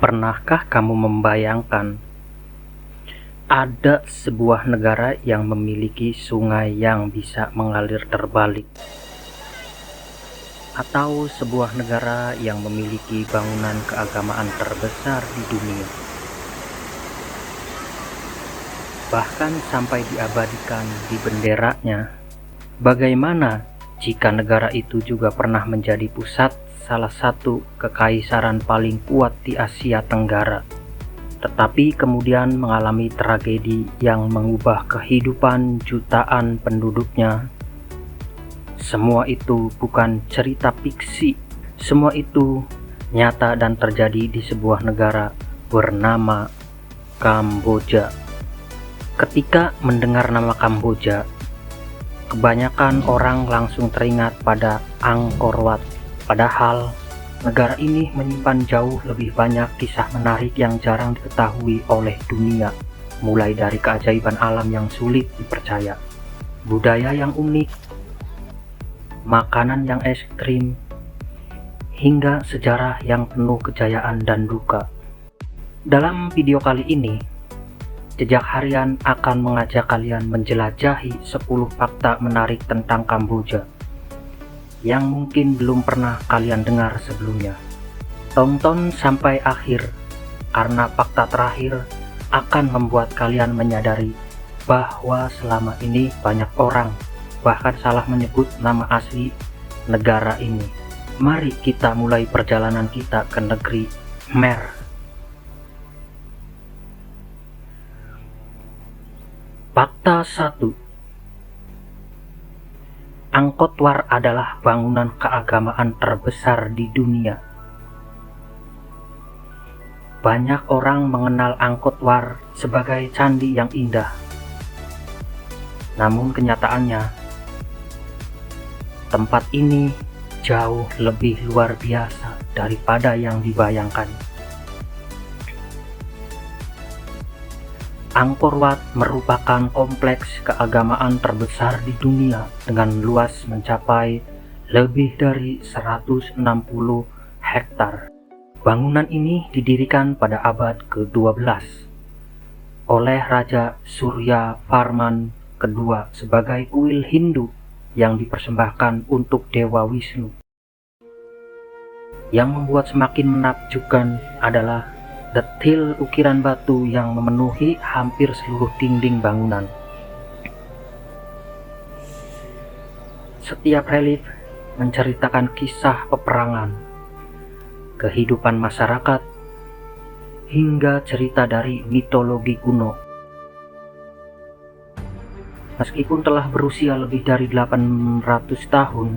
Pernahkah kamu membayangkan ada sebuah negara yang memiliki sungai yang bisa mengalir terbalik? Atau sebuah negara yang memiliki bangunan keagamaan terbesar di dunia? Bahkan sampai diabadikan di benderanya. Bagaimana jika negara itu juga pernah menjadi pusat salah satu kekaisaran paling kuat di Asia Tenggara, tetapi kemudian mengalami tragedi yang mengubah kehidupan jutaan penduduknya? Semua itu bukan cerita fiksi, semua itu nyata dan terjadi di sebuah negara bernama Kamboja. Ketika mendengar nama Kamboja, kebanyakan orang langsung teringat pada Angkor Wat. Padahal negara ini menyimpan jauh lebih banyak kisah menarik yang jarang diketahui oleh dunia, mulai dari keajaiban alam yang sulit dipercaya, budaya yang unik, makanan yang ekstrim, hingga sejarah yang penuh kejayaan dan duka. Dalam video kali ini, Jejak Harian akan mengajak kalian menjelajahi 10 fakta menarik tentang Kamboja yang mungkin belum pernah kalian dengar sebelumnya. Tonton sampai akhir, karena fakta terakhir akan membuat kalian menyadari bahwa selama ini banyak orang bahkan salah menyebut nama asli negara ini. Mari kita mulai perjalanan kita ke negeri Khmer. Fakta 1. Angkor Wat adalah bangunan keagamaan terbesar di dunia. Banyak orang mengenal Angkor Wat sebagai candi yang indah. Namun kenyataannya, tempat ini jauh lebih luar biasa daripada yang dibayangkan. Angkor Wat merupakan kompleks keagamaan terbesar di dunia dengan luas mencapai lebih dari 160 hektar. Bangunan ini didirikan pada abad ke-12 oleh Raja Surya Varman II sebagai kuil Hindu yang dipersembahkan untuk Dewa Wisnu. Yang membuat semakin menakjubkan adalah detail ukiran batu yang memenuhi hampir seluruh dinding bangunan. Setiap relief menceritakan kisah peperangan, kehidupan masyarakat, hingga cerita dari mitologi kuno. Meskipun telah berusia lebih dari 800 tahun,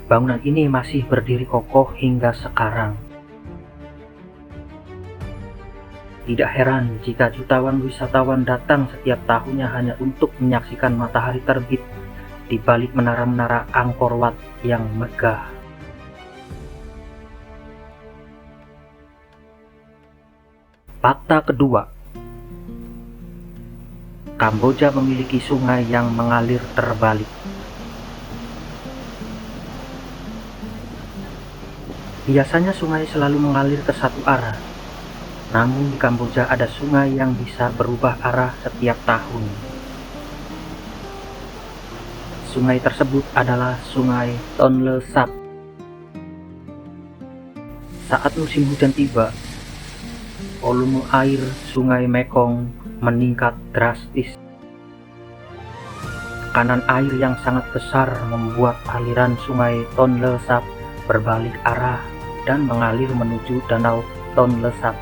bangunan ini masih berdiri kokoh hingga sekarang. Tidak heran jika jutawan wisatawan datang setiap tahunnya hanya untuk menyaksikan matahari terbit di balik menara-menara Angkor Wat yang megah. Fakta kedua, Kamboja memiliki sungai yang mengalir terbalik. Biasanya sungai selalu mengalir ke satu arah. Namun di Kamboja ada sungai yang bisa berubah arah setiap tahun. Sungai tersebut adalah Sungai Tonle Sap. Saat musim hujan tiba, volume air Sungai Mekong meningkat drastis. Tekanan air yang sangat besar membuat aliran Sungai Tonle Sap berbalik arah dan mengalir menuju Danau Tonle Sap.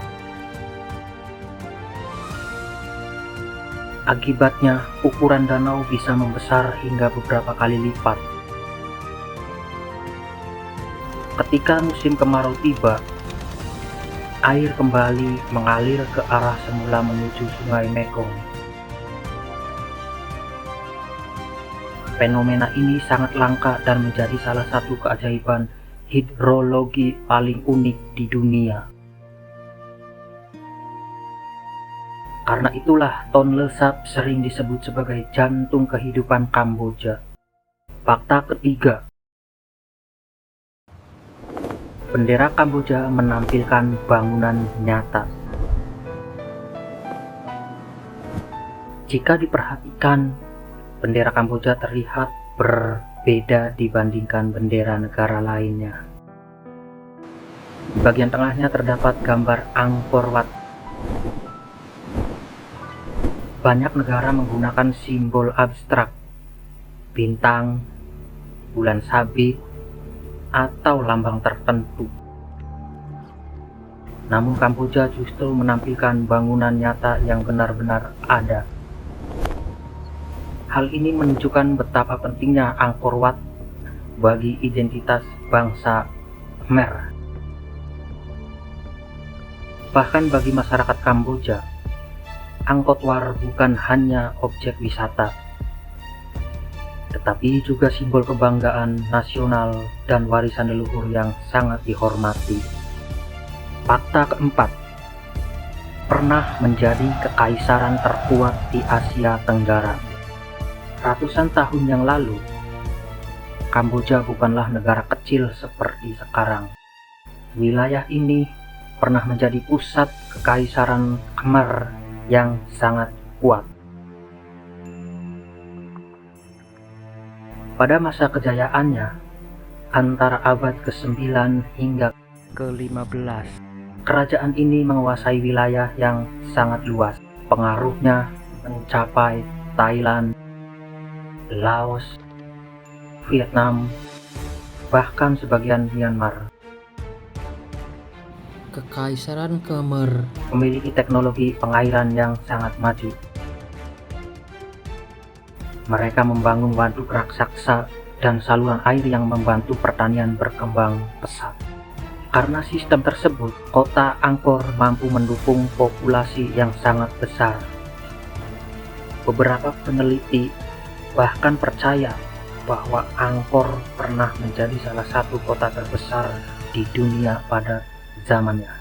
Akibatnya, ukuran danau bisa membesar hingga beberapa kali lipat. Ketika musim kemarau tiba, air kembali mengalir ke arah semula menuju Sungai Mekong. Fenomena ini sangat langka dan menjadi salah satu keajaiban hidrologi paling unik di dunia. Karena itulah Tonle Sap sering disebut sebagai jantung kehidupan Kamboja. Fakta ketiga, Bendera Kamboja menampilkan bangunan nyata. Jika diperhatikan, bendera Kamboja terlihat berbeda dibandingkan bendera negara lainnya. Di bagian tengahnya terdapat gambar Angkor Wat. Banyak negara menggunakan simbol abstrak, bintang, bulan sabit, atau lambang tertentu. Namun Kamboja justru menampilkan bangunan nyata yang benar-benar ada. Hal ini menunjukkan betapa pentingnya Angkor Wat bagi identitas bangsa Khmer. Bahkan bagi masyarakat Kamboja, Angkor Wat bukan hanya objek wisata, tetapi juga simbol kebanggaan nasional dan warisan leluhur yang sangat dihormati. Fakta keempat, pernah menjadi kekaisaran terkuat di Asia Tenggara. Ratusan tahun yang lalu, Kamboja bukanlah negara kecil seperti sekarang. Wilayah ini pernah menjadi pusat kekaisaran Khmer yang sangat kuat. Pada masa kejayaannya, antara abad ke-9 hingga ke-15, kerajaan ini menguasai wilayah yang sangat luas. Pengaruhnya mencapai Thailand, Laos, Vietnam, bahkan sebagian Myanmar. Kekaisaran Khmer memiliki teknologi pengairan yang sangat maju. Mereka membangun waduk raksasa dan saluran air yang membantu pertanian berkembang pesat. Karena sistem tersebut, kota Angkor mampu mendukung populasi yang sangat besar. Beberapa peneliti bahkan percaya bahwa Angkor pernah menjadi salah satu kota terbesar di dunia pada zamannya.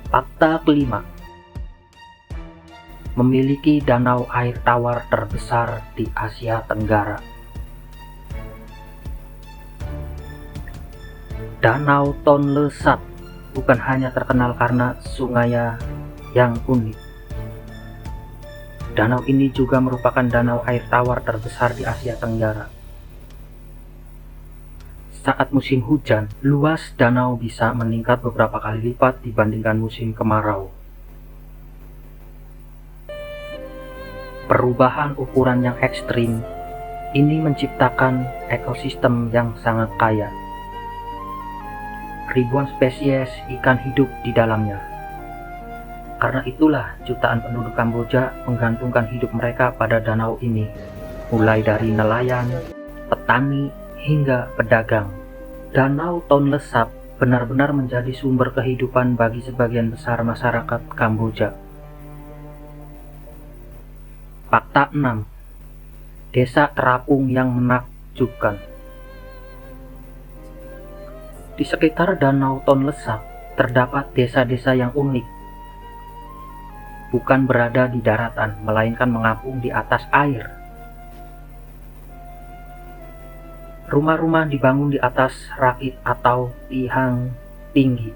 Fakta kelima, memiliki danau air tawar terbesar di Asia Tenggara. Danau Tonle Sap bukan hanya terkenal karena sungainya yang unik. Danau ini juga merupakan danau air tawar terbesar di Asia Tenggara. Saat musim hujan, luas danau bisa meningkat beberapa kali lipat dibandingkan musim kemarau. Perubahan ukuran yang ekstrim ini menciptakan ekosistem yang sangat kaya. Ribuan spesies ikan hidup di dalamnya. Karena itulah jutaan penduduk Kamboja menggantungkan hidup mereka pada danau ini, mulai dari nelayan, petani, hingga pedagang. Danau Tonle Sap benar-benar menjadi sumber kehidupan bagi sebagian besar masyarakat Kamboja. Fakta 6. Desa terapung yang menakjubkan. Di sekitar Danau Tonle Sap terdapat desa-desa yang unik. Bukan berada di daratan, melainkan mengapung di atas air. Rumah-rumah dibangun di atas rakit atau tiang tinggi.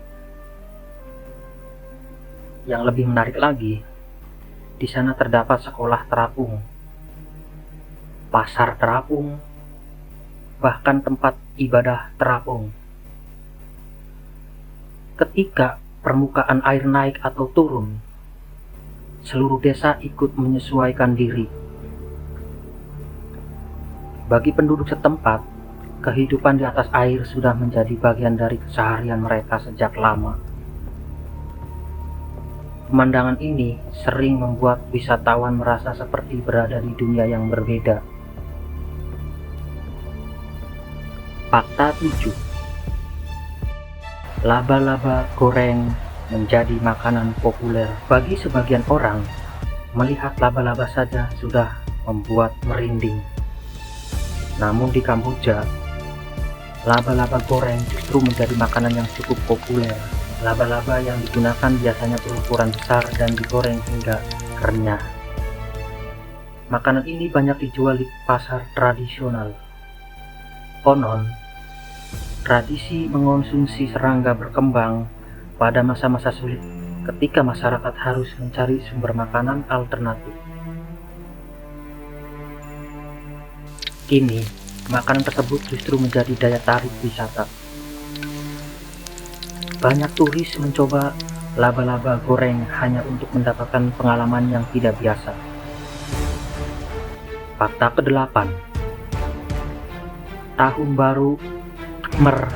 Yang lebih menarik lagi, di sana terdapat sekolah terapung, pasar terapung, bahkan tempat ibadah terapung. Ketika permukaan air naik atau turun, seluruh desa ikut menyesuaikan diri. Bagi penduduk setempat, kehidupan di atas air sudah menjadi bagian dari keseharian mereka sejak lama. Pemandangan ini sering membuat wisatawan merasa seperti berada di dunia yang berbeda. Fakta 7. Laba-laba goreng menjadi makanan populer. Bagi sebagian orang, melihat laba-laba saja sudah membuat merinding. Namun di Kamboja, laba-laba goreng justru menjadi makanan yang cukup populer. Laba-laba yang digunakan biasanya berukuran besar dan digoreng hingga renyah. Makanan ini banyak dijual di pasar tradisional. Konon, tradisi mengonsumsi serangga berkembang pada masa-masa sulit ketika masyarakat harus mencari sumber makanan alternatif. Kini, makanan tersebut justru menjadi daya tarik wisata. Banyak turis mencoba laba-laba goreng hanya untuk mendapatkan pengalaman yang tidak biasa. Fakta ke-8. Tahun Baru Khmer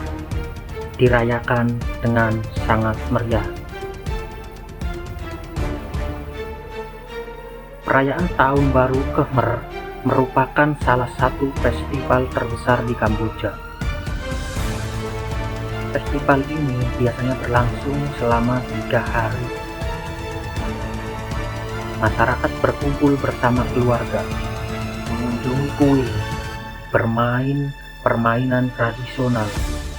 dirayakan dengan sangat meriah. Perayaan Tahun Baru Khmer merupakan salah satu festival terbesar di Kamboja. Festival ini biasanya berlangsung selama 3 hari. Masyarakat berkumpul bersama keluarga, mengunjungi kuil, bermain permainan tradisional,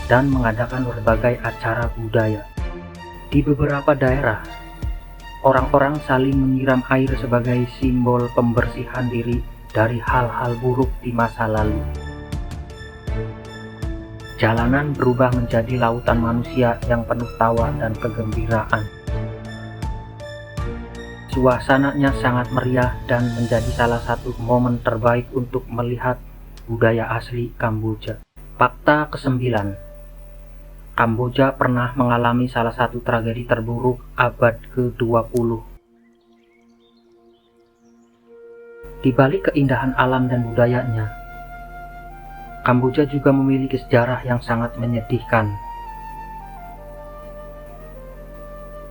dan mengadakan berbagai acara budaya. Di beberapa daerah, orang-orang saling menyiram air sebagai simbol pembersihan diri dari hal-hal buruk di masa lalu. Jalanan berubah menjadi lautan manusia yang penuh tawa dan kegembiraan. Suasananya sangat meriah dan menjadi salah satu momen terbaik untuk melihat budaya asli Kamboja. Fakta ke-9. Kamboja pernah mengalami salah satu tragedi terburuk abad ke-20. Di balik keindahan alam dan budayanya, Kamboja juga memiliki sejarah yang sangat menyedihkan.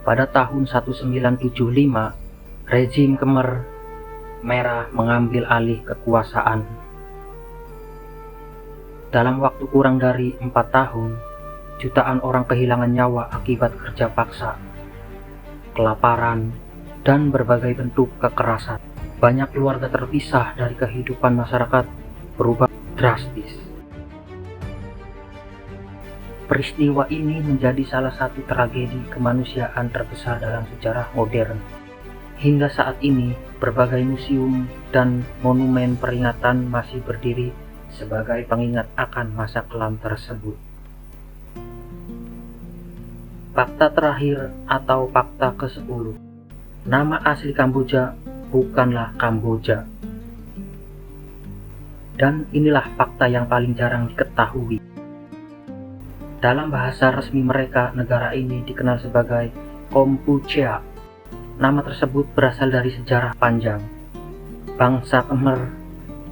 Pada tahun 1975, rezim Khmer Merah mengambil alih kekuasaan. Dalam waktu kurang dari 4 tahun, jutaan orang kehilangan nyawa akibat kerja paksa, kelaparan, dan berbagai bentuk kekerasan. Banyak keluarga terpisah dari kehidupan masyarakat berubah drastis. Peristiwa ini menjadi salah satu tragedi kemanusiaan terbesar dalam sejarah modern. Hingga saat ini, berbagai museum dan monumen peringatan masih berdiri sebagai pengingat akan masa kelam tersebut. Fakta terakhir atau fakta ke-10. Nama asli Kamboja bukanlah Kamboja. Dan inilah fakta yang paling jarang diketahui. Dalam bahasa resmi mereka, negara ini dikenal sebagai Kompuchea. Nama tersebut berasal dari sejarah panjang bangsa Khmer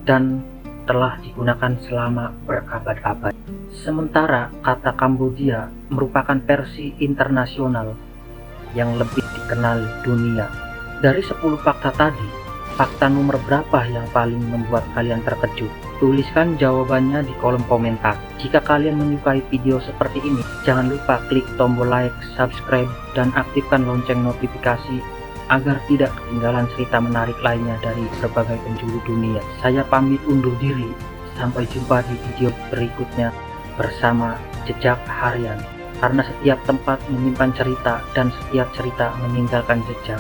dan telah digunakan selama berabad-abad. Sementara kata Kamboja merupakan versi internasional yang lebih dikenal dunia. Dari 10 fakta tadi, fakta nomor berapa yang paling membuat kalian terkejut? Tuliskan jawabannya di kolom komentar. Jika kalian menyukai video seperti ini, jangan lupa klik tombol like, subscribe, dan aktifkan lonceng notifikasi agar tidak ketinggalan cerita menarik lainnya dari berbagai penjuru dunia. Saya pamit undur diri. Sampai jumpa di video berikutnya bersama Jejak Harian. Karena setiap tempat menyimpan cerita dan setiap cerita meninggalkan jejak.